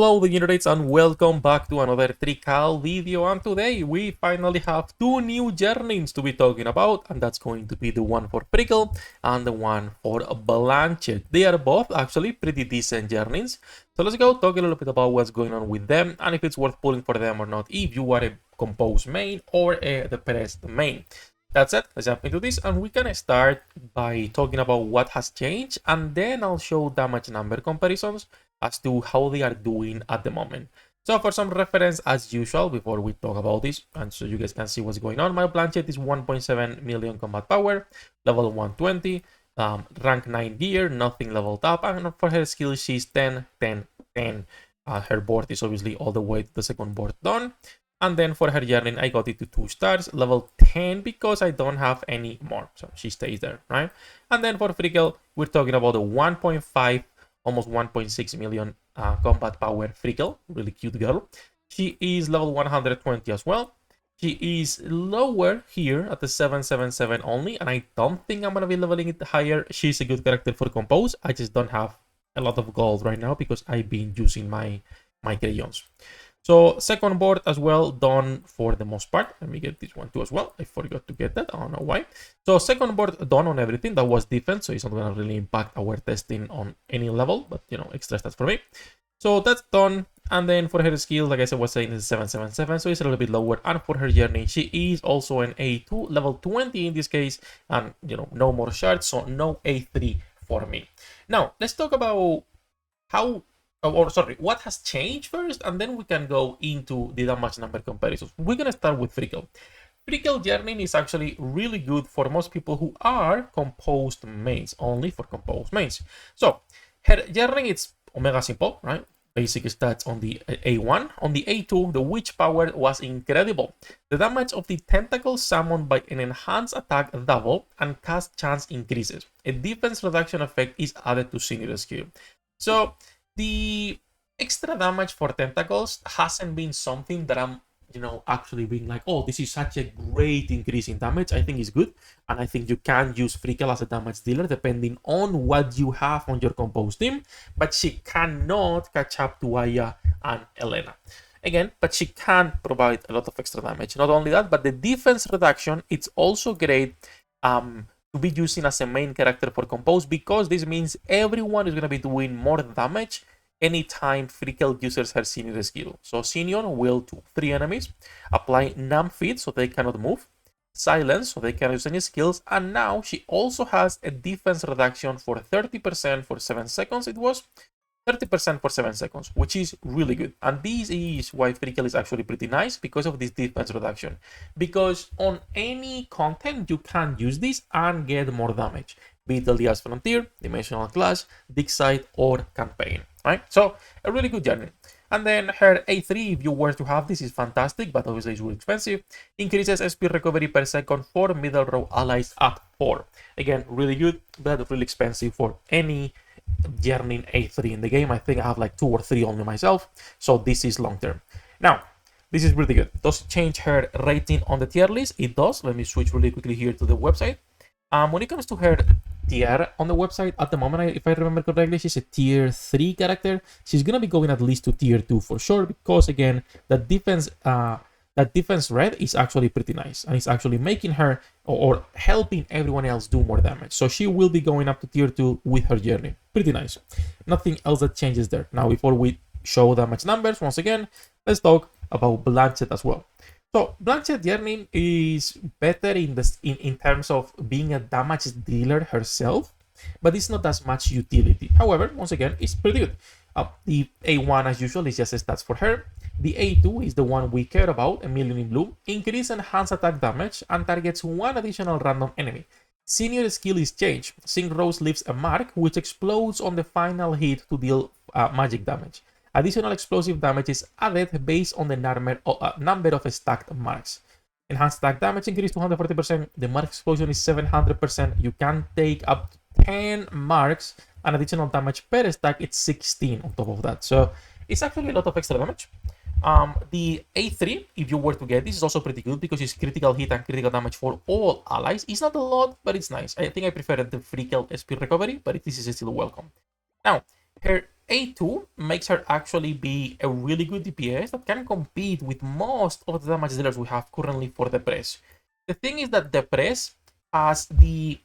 Hello degenerates and welcome back to another Trickcal video, and today we finally have two new yearnings to be talking about, and that's going to be the one for FRICLE and the one for Blanchet. They are both actually pretty decent yearnings, so let's go talk a little bit about what's going on with them and if it's worth pulling for them or not if you are a composed main or a depressed main. That's it, let's jump into this and we can start by talking about what has changed, and then I'll show damage number comparisons as to how they are doing at the moment. So for some reference, as usual, before we talk about this, and so you guys can see what's going on, my Blanchet is 1.7 million combat power, level 120, rank 9 gear, nothing leveled up, and for her skill, she's 10, 10, 10. Her board is obviously all the way to the second board done. And then for her yearning, I got it to 2 stars, level 10, because I don't have any more. So she stays there, right? And then for FRICLE, we're talking about a 1.5, almost 1.6 million combat power FRICLE, really cute girl. She is level 120 as well. She is lower here at the 777 only, and I don't think I'm gonna be leveling it higher. She's a good character for compose. I just don't have a lot of gold right now because I've been using my crayons. So second board as well done for the most part. Let me get this one too as well. I forgot to get that. I don't know why. So second board done on everything. That was defense, so it's not going to really impact our testing on any level, but you know, extra stats for me. So that's done. And then for her skill, like I said, was saying is 777, so it's a little bit lower. And for her journey, she is also an A2, level 20 in this case, and you know, no more shards, so no A3 for me. Now let's talk about what has changed first, and then we can go into the damage number comparisons. We're gonna start with FRICLE. FRICLE Yearning is actually really good for most people who are composed mains, only for composed mains. So her Yearning, it's Omega Simple, right? Basic stats on the A1. On the A2, the witch power was incredible. The damage of the tentacle summoned by an enhanced attack double and cast chance increases. A defense reduction effect is added to senior skill. So the extra damage for tentacles hasn't been something that I'm, actually being like, oh, this is such a great increase in damage. I think it's good. And I think you can use FRICLE as a damage dealer depending on what you have on your composed team. But she cannot catch up to Aya and Elena. Again, but she can provide a lot of extra damage. Not only that, but the defense reduction, it's also great to be using as a main character for compose, because this means everyone is going to be doing more damage anytime FRICLE uses her senior skill. So senior will to 3 enemies, apply numb feed so they cannot move, silence so they cannot use any skills, and now she also has a defense reduction for 30% for 7 seconds. It was 30% for 7 seconds, which is really good. And this is why FRICLE is actually pretty nice, because of this defense reduction. Because on any content, you can use this and get more damage. Be it LDS Frontier, Dimensional Clash, Dig Site, or Campaign. Right? So, a really good journey. And then her A3, if you were to have this, is fantastic, but obviously it's really expensive. Increases SP recovery per second for middle row allies at 4. Again, really good, but really expensive for any yearning A3 in the game. I think I have like 2 or 3 only myself, so this is long term. Now this is really good. Does it change her rating on the tier list? It does. Let me switch really quickly here to the website. When it comes to her tier on the website at the moment, if I remember correctly, she's a tier 3 character. She's gonna be going at least to tier 2 for sure, because again, that defense red is actually pretty nice, and it's actually making her or helping everyone else do more damage. So she will be going up to tier 2 with her journey. Pretty nice. Nothing else that changes there. Now, before we show damage numbers, once again, let's talk about Blanchet as well. So Blanchet Yearning is better in terms of being a damage dealer herself, but it's not as much utility. However, once again, it's pretty good. The A1, as usual, is just stats for her. The A2 is the one we care about, a million in blue. Increase enhanced attack damage and targets 1 additional random enemy. Senior skill is changed. Sync Rose leaves a mark which explodes on the final hit to deal magic damage. Additional explosive damage is added based on the number of stacked marks. Enhanced attack damage increased to 140%. The mark explosion is 700%. You can take up to 10 marks, and additional damage per stack, it's 16 on top of that. So it's actually a lot of extra damage. The A3, if you were to get this, is also pretty good because it's critical hit and critical damage for all allies. It's not a lot, but it's nice. I think I prefer the FRICLE SP recovery, but this is still welcome. Now, her A2 makes her actually be a really good DPS that can compete with most of the damage dealers we have currently for the press. The thing is that the press has the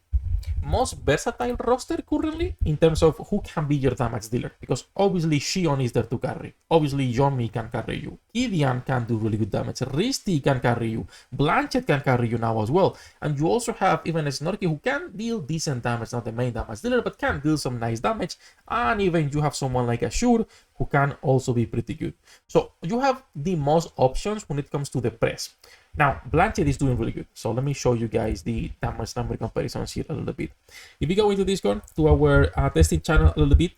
most versatile roster currently in terms of who can be your damage dealer, because obviously Xion is there to carry, obviously Yomi can carry you, Gideon can do really good damage, Risty can carry you, Blanchet can carry you now as well, and you also have even a Snorky who can deal decent damage, not the main damage dealer, but can deal some nice damage, and even you have someone like Ashur who can also be pretty good. So you have the most options when it comes to the press. Now, Blanchet is doing really good. So let me show you guys the damage number comparisons here a little bit. If we go into Discord to our testing channel a little bit,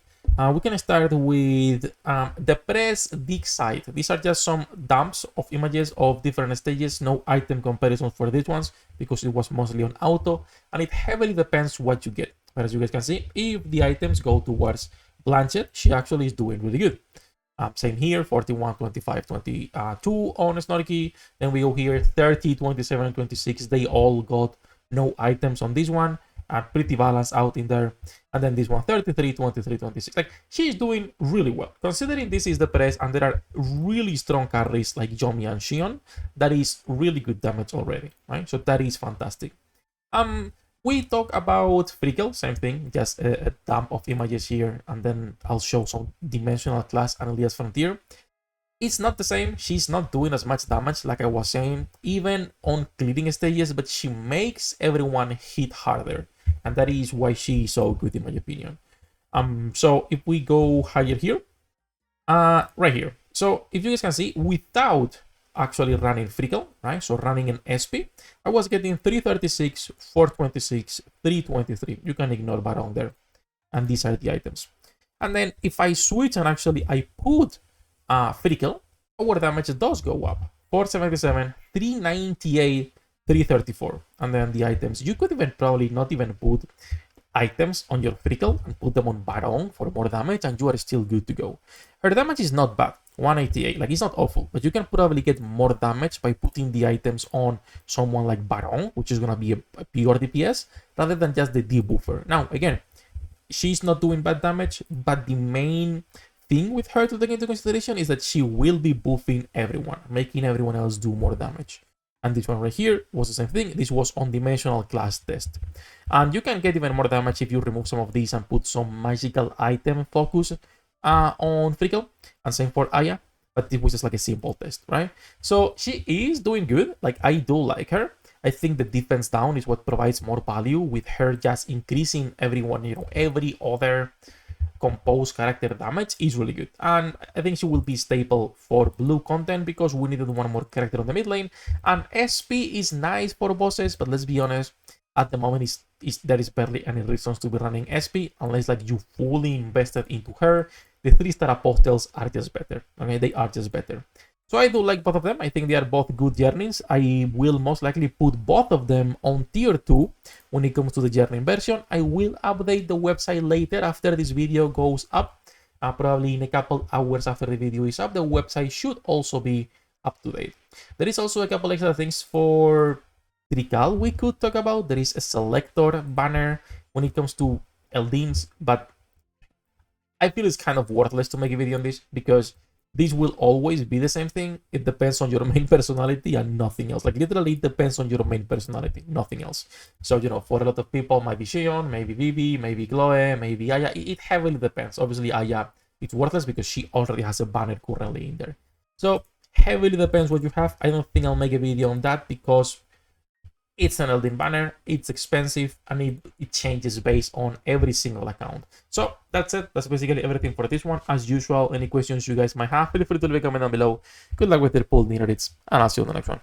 we can start with the press dig site. These are just some dumps of images of different stages, no item comparisons for these ones because it was mostly on auto, and it heavily depends what you get. But as you guys can see, if the items go towards Blanchet, she actually is doing really good. Same here, 41, 25, 22 on Snorky. Then we go here, 30, 27, 26. They all got no items on this one. Pretty balanced out in there. And then this one, 33, 23, 26. Like, she's doing really well. Considering this is the press and there are really strong carries like Yomi and Xion, that is really good damage already, right? So that is fantastic. We talk about FRICLE, same thing, just a dump of images here, and then I'll show some dimensional class and Elias Frontier. It's not the same, she's not doing as much damage like I was saying, even on clearing stages, but she makes everyone hit harder, and that is why she is so good in my opinion. So if we go higher here, right here. So if you guys can see, without actually running FRICLE, right? So running an SP, I was getting 336, 426, 323. You can ignore Baron there. And these are the items. And then if I switch and actually I put FRICLE, our damage does go up. 477, 398, 334. And then the items, you could even probably not even put items on your FRICLE and put them on Baron for more damage and you are still good to go. Her damage is not bad. 188, like it's not awful, but you can probably get more damage by putting the items on someone like Baron, which is gonna be a pure DPS, rather than just the debuffer. Now, again, she's not doing bad damage, but the main thing with her to take into consideration is that she will be buffing everyone, making everyone else do more damage. And this one right here was the same thing. This was on dimensional class test. And you can get even more damage if you remove some of these and put some magical item focus on FRICLE, and same for Aya, but this was just like a simple test, right? So she is doing good. Like, I do like her. I think the defense down is what provides more value, with her just increasing everyone, you know, every other composed character damage is really good. And I think she will be staple for blue content because we needed one more character on the mid lane. And SP is nice for bosses, but let's be honest, at the moment there is barely any reasons to be running SP unless like you fully invested into her. The 3-star apostles are just better. Okay, they are just better. So I do like both of them. I think they are both good yearnings. I will most likely put both of them on tier 2 when it comes to the yearning version. I will update the website later after this video goes up. Probably in a couple hours after the video is up, the website should also be up to date. There is also a couple extra things for Trickcal we could talk about. There is a selector banner when it comes to Eldens, but I feel it's kind of worthless to make a video on this because this will always be the same thing. It depends on your main personality and nothing else. Like, literally, it depends on your main personality, nothing else. So, you know, for a lot of people, maybe Xion, maybe Vivi, maybe Chloe, maybe Aya. It heavily depends. Obviously, Aya, it's worthless because she already has a banner currently in there. So, heavily depends what you have. I don't think I'll make a video on that because it's an Elden banner, it's expensive, and it changes based on every single account. So that's it. That's basically everything for this one. As usual, any questions you guys might have, feel free to leave a comment down below. Good luck with your pool, Neerids, and I'll see you on the next one.